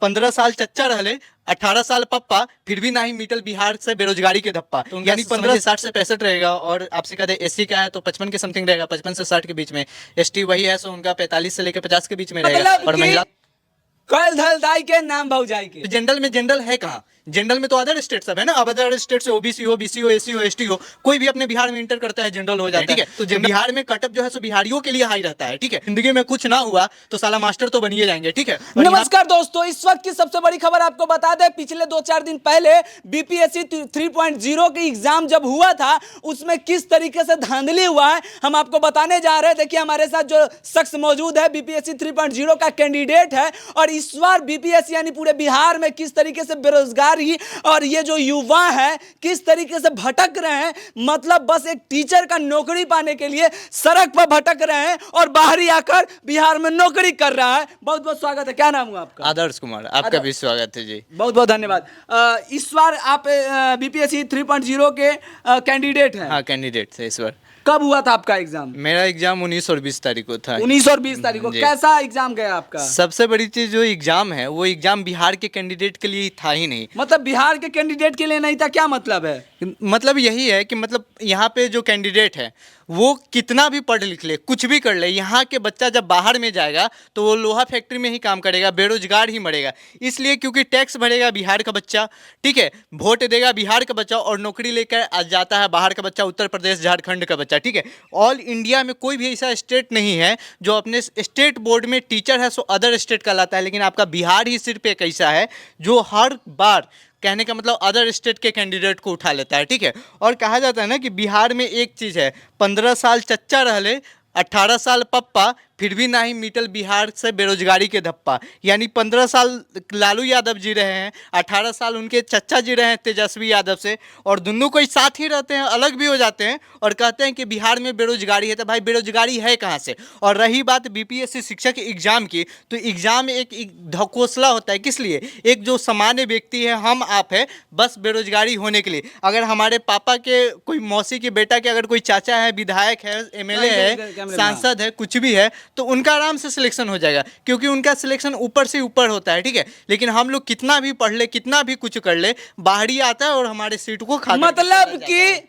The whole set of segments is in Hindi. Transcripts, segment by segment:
15 साल चच्चा रहले, 18 साल पप्पा, फिर भी नहीं मिटल बिहार से बेरोजगारी के धप्पा। तो यानी 15 60 से 65 रहेगा। और आपसे कहते हैं एससी का है तो 55 के समथिंग रहेगा, 55 से 60 के बीच में। एसटी वही है, सो उनका 45 से लेकर 50 के बीच में रहेगा। और महिला कल धल दाई के नाम भौजाई के। जनरल में जनरल है कहाँ? जनरल में तो अदर स्टेट सब है ना। अब अदर स्टेट से ओबीसी हो, बीसी हो, एससी हो, एसटी हो, कोई भी अपने बिहार में इंटर करता है जनरल हो जाता है, ठीक है। तो बिहार में कटअप जो है सो बिहारियों के लिए हाई रहता है, ठीक है। जिंदगी में कुछ ना हुआ तो साला मास्टर तो बनिए जाएंगे, ठीक है। नमस्कार दोस्तों, इस वक्त की सबसे बड़ी खबर आपको बता दें, पिछले 2-4 दिन पहले बीपीएससी 3.0 की एग्जाम जब हुआ था, उसमें किस तरीके से धांधली हुआ है हम आपको बताने जा रहे हैं। देखिए हमारे साथ जो शख्स मौजूद है बीपीएससी 3.0 का कैंडिडेट है, और इस बार बीपीएससी यानी पूरे बिहार में किस तरीके से बेरोजगारी और ये जो युवा है किस तरीके से भटक रहे हैं, मतलब बस एक टीचर का नौकरी पाने के लिए सड़क पर भटक रहे हैं और बाहरी आकर बिहार में नौकरी कर रहा है। बहुत बहुत स्वागत है। क्या नाम हुआ आपका? आदर्श कुमार। आपका भी स्वागत है जी। बहुत बहुत धन्यवाद। इस बार आप बीपीएससी 3.0 के कैंडिडेट हैं? हाँ, कैंडिडेट थे इस बार। कब हुआ था आपका एग्जाम? मेरा एग्जाम 19 और 20 तारीख को था। 19 और 20 तारीख को। कैसा एग्जाम गया आपका? सबसे बड़ी चीज जो एग्जाम है वो एग्जाम बिहार के कैंडिडेट के लिए था ही नहीं। मतलब बिहार के कैंडिडेट के लिए नहीं था, क्या मतलब है? मतलब यही है कि मतलब यहाँ पे जो कैंडिडेट है वो कितना भी पढ़ लिख ले, कुछ भी कर ले, यहाँ के बच्चा जब बाहर में जाएगा तो वो लोहा फैक्ट्री में ही काम करेगा, बेरोजगार ही मरेगा। इसलिए क्योंकि टैक्स भरेगा बिहार का बच्चा, ठीक है, वोट देगा बिहार का बच्चा, और नौकरी लेकर आ जाता है बाहर का बच्चा, उत्तर प्रदेश झारखंड का बच्चा, ठीक है। ऑल इंडिया में कोई भी ऐसा स्टेट नहीं है जो अपने स्टेट बोर्ड में टीचर है सो अदर स्टेट का लाता है, लेकिन आपका बिहार ही सिर्फ एक ऐसा है जो हर बार, कहने का मतलब अदर स्टेट के कैंडिडेट को उठा लेता है, ठीक है। और कहा जाता है ना कि बिहार में एक चीज़ है, 15 साल चच्चा रहले, 18 साल पप्पा, फिर भी नहीं मिटल बिहार से बेरोजगारी के धप्पा। यानी 15 साल लालू यादव जी रहे हैं, 18 साल उनके चच्चा जी रहे हैं तेजस्वी यादव से, और दोनों कोई साथ ही रहते हैं, अलग भी हो जाते हैं और कहते हैं कि बिहार में बेरोजगारी है। तो भाई बेरोजगारी है कहाँ से? और रही बात बीपीएससी शिक्षक एग्जाम की, तो एग्जाम एक ढकोसला होता है। किस लिए? एक जो सामान्य व्यक्ति है, हम आप है, बस बेरोजगारी होने के लिए। अगर हमारे पापा के कोई मौसी के बेटा के अगर कोई चाचा है, विधायक है, एमएलए है, सांसद है, कुछ भी है, तो उनका आराम से सिलेक्शन हो जाएगा, क्योंकि उनका सिलेक्शन ऊपर से ऊपर होता है, ठीक है। लेकिन हम लोग कितना भी पढ़ ले, कितना भी कुछ कर ले, बाहरी आता है और हमारे सीट को खा, मतलब कि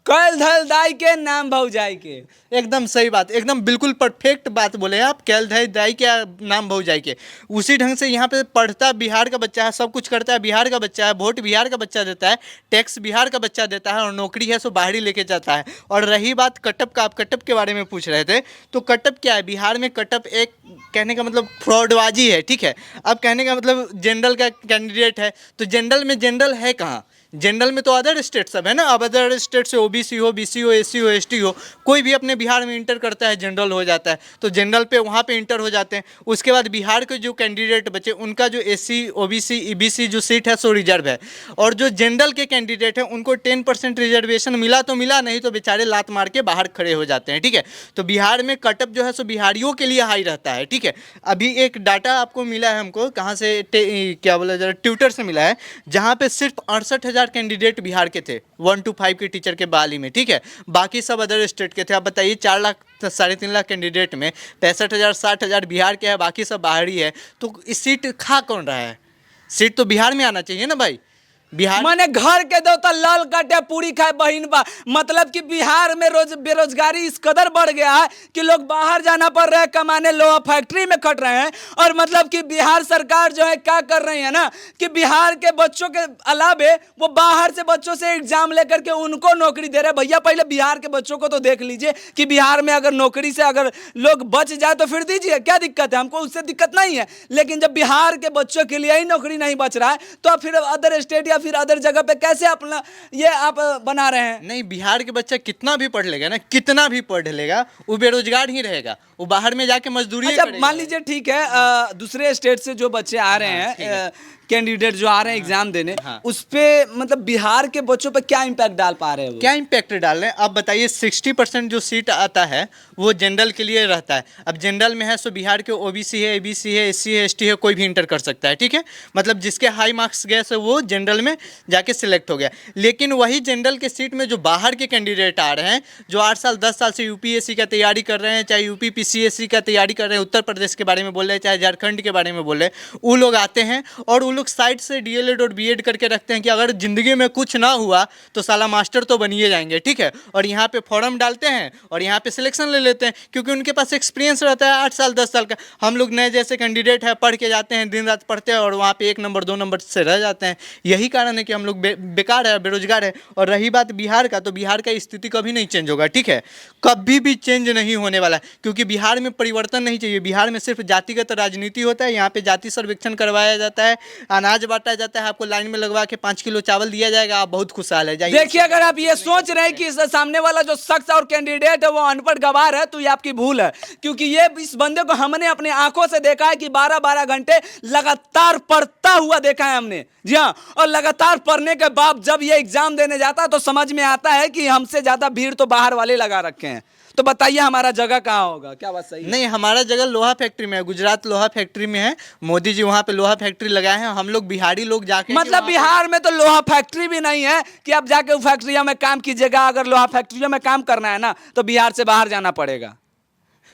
कल धल दाई के नाम भौजाई के। एकदम सही बात, एकदम बिल्कुल परफेक्ट बात बोले आप। कैल धल दाई के नाम भौजाई के, उसी ढंग से यहाँ पे पढ़ता बिहार का बच्चा है, सब कुछ करता है बिहार का बच्चा है, वोट बिहार का बच्चा देता है, टैक्स बिहार का बच्चा देता है, और नौकरी है सो बाहरी लेके जाता है। और रही बात कटअप का, आप कटअप के बारे में पूछ रहे थे, तो कटअप क्या है? बिहार में कटअप एक, कहने का मतलब फ्रॉडबाजी है, ठीक है। अब कहने का मतलब जनरल का कैंडिडेट है, तो जनरल में जनरल है कहाँ? जनरल में तो अदर स्टेट सब है ना। अब अदर स्टेट से ओबीसी हो, बीसी हो, एससी हो, एसटी हो, कोई भी अपने बिहार में इंटर करता है जनरल हो जाता है, तो जनरल पे वहाँ पे इंटर हो जाते हैं। उसके बाद बिहार के जो कैंडिडेट बचे उनका जो एससी, ओबीसी, ईबीसी जो सीट है सो रिजर्व है, और जो जनरल के कैंडिडेट हैं उनको 10% रिजर्वेशन मिला तो मिला, नहीं तो बेचारे लात मार के बाहर खड़े हो जाते हैं, ठीक है। तो बिहार में कटअप जो है सो बिहारियों के लिए हाई रहता है, ठीक है। अभी एक डाटा आपको मिला है, हमको कहाँ से, क्या बोला जरा, ट्विटर से मिला है, जहाँ पे सिर्फ 68,000 कैंडिडेट बिहार के थे 1 to 5 के टीचर के बहाली में, ठीक है। बाकी सब अदर स्टेट के थे। आप बताइए 4 लाख 3.5 लाख कैंडिडेट में 65,000 60,000 बिहार के है, बाकी सब बाहरी है, तो इस सीट खा कौन रहा है? सीट तो बिहार में आना चाहिए ना भाई। बिहार माने घर के दो तो लाल काटे पूरी खाए बहिन बा। मतलब कि बिहार में बेरोजगारी इस कदर बढ़ गया है कि लोग बाहर जाना पड़ रहा है कमाने, लोहा फैक्ट्री में खट रहे हैं। और मतलब कि बिहार सरकार जो है क्या कर रही है ना, कि बिहार के बच्चों के अलावे वो बाहर से बच्चों से एग्जाम लेकर के उनको नौकरी दे रहे हैं। भैया पहले बिहार के बच्चों को तो देख लीजिए कि बिहार में अगर नौकरी से अगर लोग बच जाए तो फिर दीजिए, क्या दिक्कत है? हमको उससे दिक्कत नहीं है। लेकिन जब बिहार के बच्चों के लिए ही नौकरी नहीं बच रहा है तो फिर अदर स्टेट या फिर अदर जगह पे कैसे अपना ये आप बना रहे हैं? नहीं, बिहार के बच्चा कितना भी पढ़ लेगा ना, कितना भी पढ़ लेगा, वो बेरोजगार ही रहेगा, वो बाहर में जाके मजदूरी अच्छा मान लीजिए ठीक है, दूसरे स्टेट से जो बच्चे आ रहे हैं, कैंडिडेट जो आ रहे हैं एग्जाम देने, हाँ। उस पे मतलब बिहार के बच्चों पे क्या इम्पैक्ट डाल पा रहे हैं वो? क्या इम्पैक्ट डाल रहे हैं आप बताइए। 60% जो सीट आता है वो जनरल के लिए रहता है। अब जनरल में है सो बिहार के ओबीसी है, एबीसी है, एससी है, एसटी है, कोई भी इंटर कर सकता है, ठीक है। मतलब जिसके हाई मार्क्स गए से वो जनरल में जाके सिलेक्ट हो गया। लेकिन वही जनरल के सीट में जो बाहर के कैंडिडेट आ रहे हैं, जो 8 साल 10 साल से यूपीएससी का तैयारी कर रहे हैं, चाहे यूपी पीसीएससी का तैयारी कर रहे हैं, उत्तर प्रदेश के बारे में बोल रहे हैं, चाहे झारखंड के बारे में बोल रहे हैं, वो लोग आते हैं और वो लोग साइड से डीएलएड और बीएड करके रखते हैं कि अगर ज़िंदगी में कुछ ना हुआ तो साला मास्टर तो बनिए जाएंगे, ठीक है। और यहाँ पे फॉर्म डालते हैं और यहाँ पे सिलेक्शन ले लेते हैं, क्योंकि उनके पास एक्सपीरियंस रहता है 8 साल 10 साल का। हम लोग नए जैसे कैंडिडेट है, पढ़ के जाते हैं, दिन रात पढ़ते हैं और वहाँ पे 1 नंबर 2 नंबर से रह जाते हैं। यही कारण है कि हम लोग बेकार है, बेरोजगार है। और रही बात बिहार का, तो बिहार का स्थिति कभी नहीं चेंज होगा, ठीक है। कभी भी चेंज नहीं होने वाला है, क्योंकि बिहार में परिवर्तन नहीं चाहिए। बिहार में सिर्फ जातिगत राजनीति होता है। यहाँ पे जाति सर्वेक्षण करवाया जाता है, अनाज बांटा जाता है, आपको लाइन में लगवा के 5 किलो चावल दिया जाएगा, आप बहुत खुशहाल है। जाइए। देखिए, अगर आप ये सोच रहे हैं कि इस सामने वाला जो शख्स और कैंडिडेट है वो अनपढ़ गवार है, तो ये आपकी भूल है। क्योंकि ये इस बंदे को हमने अपने आंखों से देखा है कि 12-12 घंटे लगातार पढ़ता हुआ देखा है हमने। जी हाँ, और लगातार पढ़ने के बाद जब ये एग्जाम देने जाता है तो समझ में आता है कि हमसे ज्यादा भीड़ तो बाहर वाले लगा रखे हैं। तो बताइए हमारा जगह कहाँ होगा? क्या बात सही है? नहीं, हमारा जगह लोहा फैक्ट्री में है, गुजरात लोहा फैक्ट्री में है। मोदी जी वहाँ पे लोहा फैक्ट्री लगाए हैं। हम लोग बिहारी लोग जाके मतलब बिहार में तो लोहा फैक्ट्री भी नहीं है कि आप जाके फैक्ट्रियों में काम कीजिएगा। अगर लोहा फैक्ट्रियों में काम करना है ना तो बिहार से बाहर जाना पड़ेगा।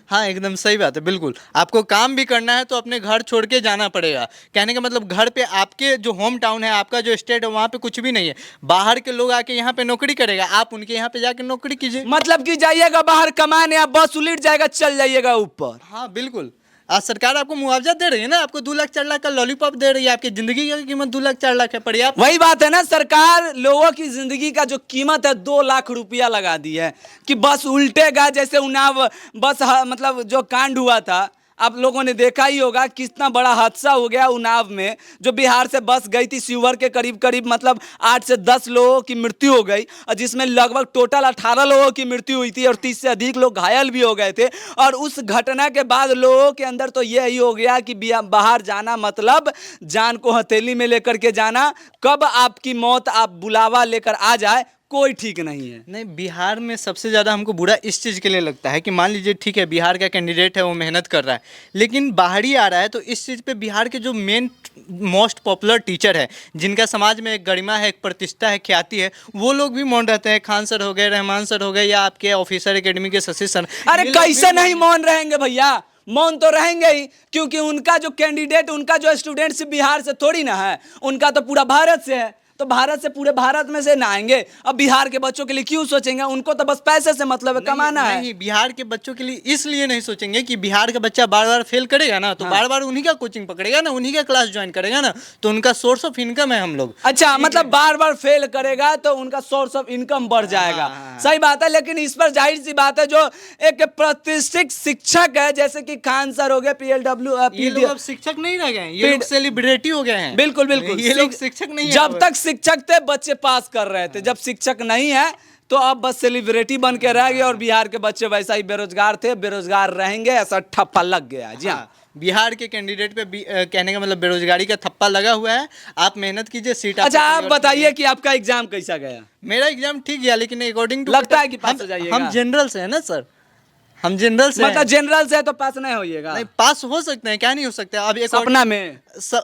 हाँ, एकदम सही बात है, बिल्कुल। आपको काम भी करना है तो अपने घर छोड़ के जाना पड़ेगा। कहने का मतलब घर पे आपके जो होम टाउन है, आपका जो स्टेट है, वहाँ पे कुछ भी नहीं है। बाहर के लोग आके यहाँ पे नौकरी करेगा, आप उनके यहाँ पे जाके नौकरी कीजिए। मतलब कि जाइएगा बाहर कमाने, आप बस उलट जाएगा, चल जाइएगा ऊपर। हाँ बिल्कुल। आज सरकार आपको मुआवजा दे रही है ना, आपको 2 लाख 4 लाख का लॉलीपॉप दे रही है। आपकी जिंदगी की कीमत 2 लाख 4 लाख है, पर्याप्त। वही बात है ना, सरकार लोगों की जिंदगी का जो कीमत है 2 लाख रुपया लगा दी है कि बस उल्टेगा। जैसे उन्नाव बस मतलब जो कांड हुआ था, आप लोगों ने देखा ही होगा कितना बड़ा हादसा हो गया उन्नाव में। जो बिहार से बस गई थी शिवहर के करीब करीब मतलब 8 से 10 लोगों की मृत्यु हो गई, और जिसमें लगभग टोटल 18 लोगों की मृत्यु हुई थी और 30 से अधिक लोग घायल भी हो गए थे। और उस घटना के बाद लोगों के अंदर तो यही हो गया कि बाहर जाना मतलब जान को हथेली में लेकर के जाना। कब आपकी मौत आप बुलावा लेकर आ जाए कोई ठीक नहीं है। नहीं, बिहार में सबसे ज़्यादा हमको बुरा इस चीज़ के लिए लगता है कि मान लीजिए ठीक है, बिहार का कैंडिडेट है, वो मेहनत कर रहा है, लेकिन बाहरी आ रहा है, तो इस चीज़ पे बिहार के जो मेन मोस्ट पॉपुलर टीचर है, जिनका समाज में एक गरिमा है, एक प्रतिष्ठा है, ख्याति है, वो लोग भी मौन रहते हैं। खान सर हो गए, रहमान सर हो गए, या आपके ऑफिसर एकेडमी के शशि सर। अरे कैसे नहीं मौन रहेंगे भैया? मौन तो रहेंगे ही, क्योंकि उनका जो कैंडिडेट, उनका जो स्टूडेंट्स बिहार से थोड़ी ना है, उनका तो पूरा भारत से है। तो भारत से, पूरे भारत में से ना आएंगे। अब बिहार के बच्चों के लिए क्यों सोचेंगे? उनको तो बस पैसे से मतलब है, कमाना है। नहीं, बिहार के बच्चों के लिए इसलिए नहीं सोचेंगे कि बिहार का बच्चा बार बार फेल करेगा ना, तो बार बार उन्हीं का कोचिंग पकड़ेगा ना, उन्हीं का क्लास ज्वाइन करेगा ना, तो उनका सोर्स ऑफ इनकम है हम लोग। अच्छा, मतलब बार बार फेल करेगा तो उनका सोर्स ऑफ इनकम बढ़ जाएगा। सही बात है, लेकिन इस पर जाहिर सी बात है जो एक प्रतिष्ठित शिक्षक है जैसे कि खान सर हो गए, पीएलडब्ल्यू, ये लोग अब शिक्षक नहीं रह गए, ये लोग सेलिब्रिटी हो गए हैं। बिल्कुल बिल्कुल, ये लोग शिक्षक नहीं है। जब तक शिक्षक थे बच्चे पास कर रहे थे, जब शिक्षक नहीं है तो अब बस सेलिब्रिटी बन के रह गए। और बिहार के बच्चे वैसा ही बेरोजगार थे, बेरोजगार रहेंगे, ऐसा ठप्पा लग गया। जी हाँ, बिहार के कैंडिडेट पे कहने का मतलब बेरोजगारी का थप्पा लगा हुआ है। आप मेहनत कीजिए, सीट। अच्छा, आप बताइए कि आपका एग्जाम कैसा गया? मेरा एग्जाम ठीक गया, लेकिन अकॉर्डिंग टू लगता है कि पास हो जाइएगा। हम जनरल से है ना सर, हम जनरल से मतलब जनरल से तो पास नहीं होइएगा? नहीं, पास हो सकते हैं, क्या नहीं हो सकते। अब एक सपना में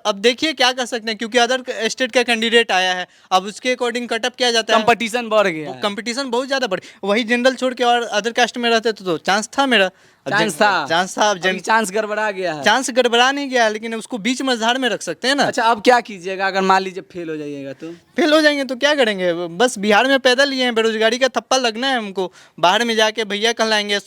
अब देखिए क्या कर सकते हैं, क्योंकि अदर स्टेट का कैंडिडेट आया है, अब उसके अकॉर्डिंग कटअप किया जाता है। कंपटीशन बढ़ गया है। कंपटीशन बहुत ज्यादा बढ़, वही जनरल छोड़ के और अदर कास्ट में रहते तो चांस था मेरा। चांस था, चांस गड़बड़ा गया है। चांस गड़बड़ा नहीं गया, लेकिन उसको बीच मझधार में रख सकते हैं ना। अच्छा, अब क्या कीजिएगा अगर मान लीजिए फेल हो जाइएगा तो? फेल हो जाएंगे तो क्या करेंगे? बस बिहार में पैदल लिए हैं, बेरोजगारी का थप्पा लगना है हमको। बाहर में जाके भैया कहलाएंगे,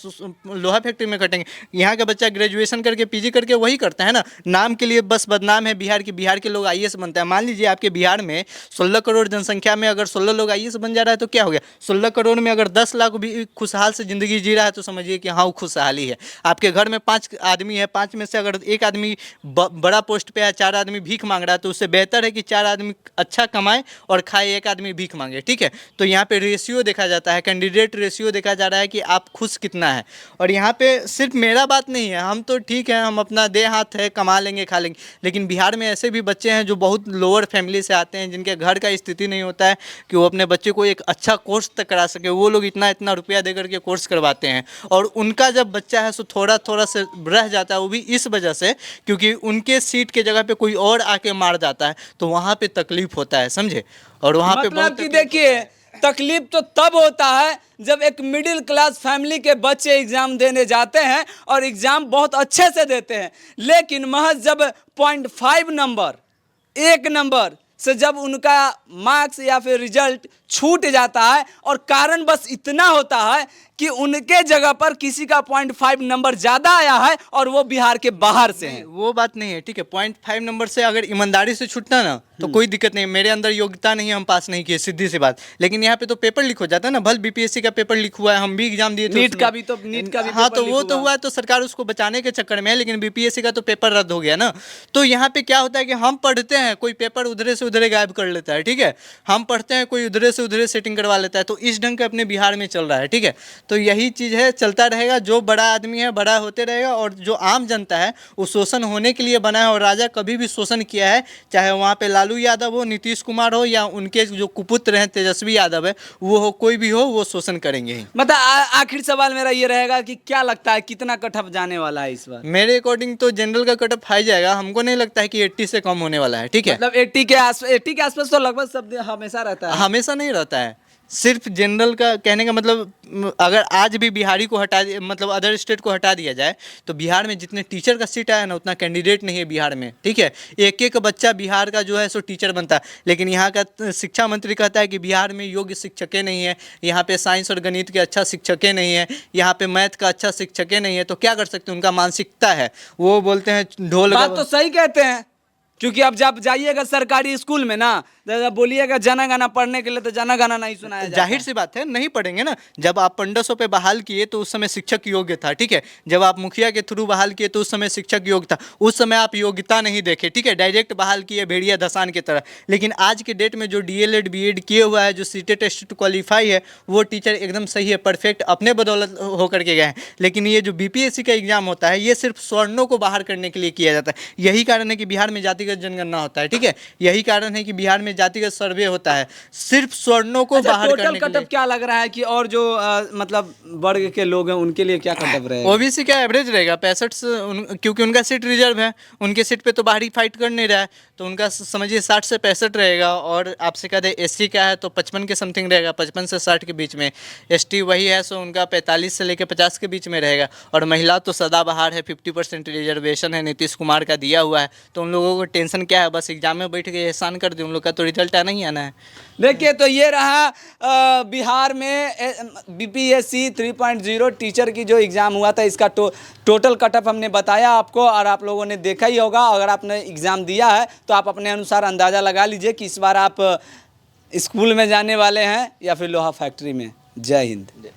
लोहा फैक्ट्री में कटेंगे। यहाँ का बच्चा ग्रेजुएशन करके पीजी करके वही करता है ना, नाम के लिए बस बदनाम है बिहार की। बिहार के लोग आईएएस बनते हैं। मान लीजिए आपके बिहार में 16 करोड़ जनसंख्या में अगर 16 लोग आईएएस बन जा रहा है तो क्या हो गया? 16 करोड़ में अगर 10 लाख भी खुशहाल से जिंदगी जी रहा है तो समझिए कि हाँ, वो खुशहाली है। आपके घर में 5 आदमी है, 5 में से अगर एक आदमी बड़ा पोस्ट पे है, 4 आदमी भीख मांग रहा है, तो उससे बेहतर है कि 4 आदमी अच्छा कमाए और खाए, एक आदमी भीख मांगे। ठीक है, तो यहाँ पे रेशियो देखा जाता है, कैंडिडेट रेशियो देखा जा रहा है कि आप खुश कितना है। और यहाँ पे सिर्फ मेरा बात नहीं है, हम तो ठीक है, हम अपना दे हाथ है, कमा लेंगे खा लेंगे, लेकिन लेकिन बिहार में ऐसे भी बच्चे हैं जो बहुत लोअर फैमिली से आते हैं, जिनके घर का स्थिति नहीं होता है कि वो अपने बच्चे को एक अच्छा कोर्स तक करा सके। वो लोग इतना इतना रुपया दे करके कोर्स करवाते हैं, और उनका जब बच्चा है सो थोड़ा थोड़ा से रह जाता है, वो भी इस वजह से क्योंकि उनके सीट के जगह पे कोई और आके मार जाता है, तो वहाँ पे तकलीफ होता है, समझे। और वहाँ पे मतलब बहुत कि तकलीफ देखिए, तकलीफ तो तब होता है जब एक मिडिल क्लास फैमिली के बच्चे एग्जाम देने जाते हैं और एग्जाम बहुत अच्छे से देते हैं, लेकिन महज जब 0.5 नंबर, 1 नंबर से जब उनका मार्क्स या फिर रिजल्ट छूट जाता है, और कारण बस इतना होता है कि उनके जगह पर किसी का 0.5 नंबर ज़्यादा आया है और वो बिहार के बाहर से हैं। वो बात नहीं है, ठीक है। 0.5 नंबर से अगर ईमानदारी से छूटना ना तो कोई दिक्कत नहीं, मेरे अंदर योग्यता नहीं है, हम पास नहीं किए, सीधी सी बात। लेकिन यहाँ पे तो पेपर लीक हो जाता है ना, भल बीपीएससी का पेपर लीक हुआ है, हम भी एग्जाम दिए थे नीट उसमें। का भी हाँ, तो पेपर वो लीक तो हुआ तो सरकार उसको बचाने के चक्कर में है, लेकिन बीपीएससी का तो पेपर रद्द हो गया ना। तो यहाँ पे क्या होता है कि हम पढ़ते हैं, कोई पेपर उधरे से उधरे गायब कर लेता है, ठीक है। हम पढ़ते हैं, कोई उधरे से उधरे सेटिंग करवा लेता है, तो इस ढंग का अपने बिहार में चल रहा है, ठीक है। तो यही चीज़ है, चलता रहेगा। जो बड़ा आदमी है बड़ा होते रहेगा, और जो आम जनता है वो शोषण होने के लिए बना है, और राजा कभी भी शोषण किया है, चाहे वहाँ पे लालू यादव हो, नीतीश कुमार हो, या उनके जो कुपुत्र हैं तेजस्वी यादव है वो हो, कोई भी हो, वो शोषण करेंगे ही। मतलब आखिर सवाल मेरा ये रहेगा कि क्या लगता है कितना कट ऑफ जाने वाला है इस बार? मेरे अकॉर्डिंग तो जनरल का कट ऑफ हाई जाएगा, हमको नहीं लगता है कि 80 से कम होने वाला है, ठीक है। मतलब 80 के आसपास तो लगभग सब हमेशा रहता है। हमेशा नहीं रहता है, सिर्फ जनरल का कहने का मतलब, अगर आज भी बिहारी को हटा मतलब अदर स्टेट को हटा दिया जाए, तो बिहार में जितने टीचर का सीट आया ना उतना कैंडिडेट नहीं है बिहार में, ठीक है। एक एक बच्चा बिहार का जो है सो टीचर बनता है, लेकिन यहाँ का शिक्षा मंत्री कहता है कि बिहार में योग्य शिक्षकें नहीं है, यहाँ पे साइंस और गणित के अच्छा शिक्षकें नहीं है, यहाँ पे मैथ का अच्छा शिक्षकें नहीं है। तो क्या कर सकते हैं, उनका मानसिकता है, वो बोलते हैं ढोल। बात तो सही कहते हैं, क्योंकि अब जब जाइएगा सरकारी स्कूल में ना, जब बोलिएगा जना गाना पढ़ने के लिए तो जना गाना नहीं सुनाया जाता। जाहिर सी बात है, नहीं पढ़ेंगे ना। जब आप 1500 पे बहाल किए तो उस समय शिक्षक योग्य था, ठीक है। जब आप मुखिया के थ्रू बहाल किए तो उस समय शिक्षक योग्य था, उस समय आप योग्यता नहीं देखे, ठीक है, डायरेक्ट बहाल किए भेड़िया धसान की तरह। लेकिन आज के डेट में जो डीएलएड बीएड किए हुआ है, जो सीटेट टेस्ट क्वालिफाई है, वो टीचर एकदम सही है, परफेक्ट, अपने बदौलत होकर के गए हैं। लेकिन ये जो बीपीएससी का एग्जाम होता है, ये सिर्फ स्वर्णों को बाहर करने के लिए किया जाता है। यही कारण है कि बिहार में जातिगत जनगणना होता है, ठीक है। यही कारण है कि बिहार में जातिगत सर्वे होता है, सिर्फ स्वर्णों को बाहर टोटल करने के कटअप लिए। क्या लग रहा है कि और जो मतलब वर्ग के लोग हैं उनके लिए क्या कटअप रहेगा? ओबीसी का एवरेज रहेगा 65 से, क्योंकि उनका सीट रिजर्व है, उनके सीट पे तो बाहरी फाइट कर नहीं रहा है, तो उनका समझिए 60 से 65 रहेगा। और आपसे कह दे एससी का है तो 55 के समथिंग रहेगा, 55 से 60 के बीच में। एसटी वही है, सो उनका 45 से लेकर 50 के बीच में रहेगा। और महिला तो सदाबहार है, 50% रिजर्वेशन है, नीतीश कुमार का दिया हुआ है। तो उन लोगों को टेंशन क्या है, बस एग्जाम में बैठ के एहसान कर दे, उन लोग का तो रिजल्ट आना ही आना है। देखिए, तो ये रहा बिहार में बीपीएससी 3.0 टीचर की जो एग्ज़ाम हुआ था, इसका टोटल कटअप हमने बताया आपको, और आप लोगों ने देखा ही होगा। अगर आपने एग्ज़ाम दिया है तो आप अपने अनुसार अंदाज़ा लगा लीजिए कि इस बार आप स्कूल में जाने वाले हैं या फिर लोहा फैक्ट्री में। जय हिंद।